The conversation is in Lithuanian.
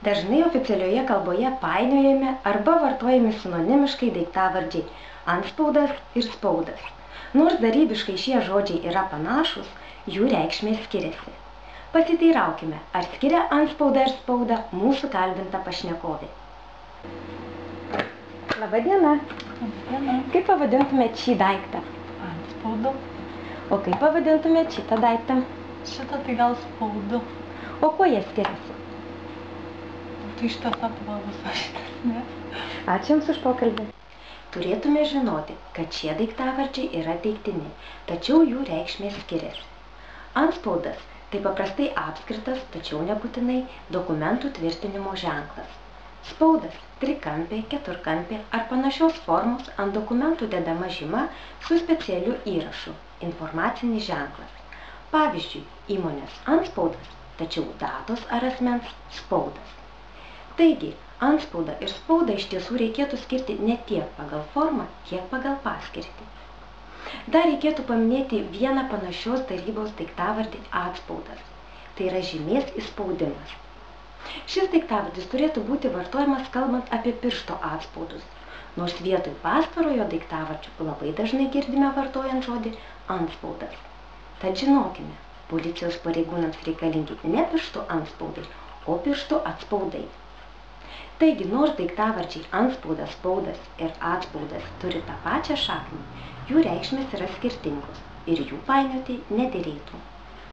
Dažnai oficialioje kalboje painiojami arba vartojami sinonimiškai daiktavardžiai antspaudas ir spaudas. Nors darybiškai šie žodžiai yra panašūs, jų reikšmė skiriasi. Pasiteiraukime, ar skiria antspaudą ir spaudą mūsų kalbinta pašnekovė. Labadiena. Labadiena. Kaip pavadintumėt šį daiktą? Antspaudu. O kaip pavadintumėt šitą daiktą? Šitą tai gal spaudu. O kuo jie skiriasi? Tai šitas atrodo visai. Ačiū Jums už pokalbį. Turėtume žinoti, kad šie daiktavardžiai yra teiktini, tačiau jų reikšmė skiriasi. Antspaudas tai paprastai apskritas, tačiau nebūtinai dokumentų tvirtinimo ženklas. Spaudas trikampė, keturkampė ar panašios formos ant dokumentų dedama žyma su specialiu įrašu – informacinis ženklas. Pavyzdžiui, įmonės antspaudas, tačiau datos ar asmens spaudas. Taigi, antspaudą ir spaudą iš tiesų reikėtų skirti ne tiek pagal formą, kiek pagal paskirtį. Dar reikėtų paminėti vieną panašios darybos daiktavardį atspaudas. Tai yra žymės įspaudimas. Šis daiktavardis turėtų būti vartojamas kalbant apie piršto atspaudus, nors vietoj pastarojo daiktavardžio labai dažnai girdime vartojant žodį antspaudas. Tad žinokime, policijos pareigūnams reikalingi ne piršto antspaudai, o piršto atspaudai. Taigi, nors daiktavardžiai antspaudas, spaudas ir atspaudas turi tą pačią šaknį, jų reikšmės yra skirtingos ir jų painioti nederėtų.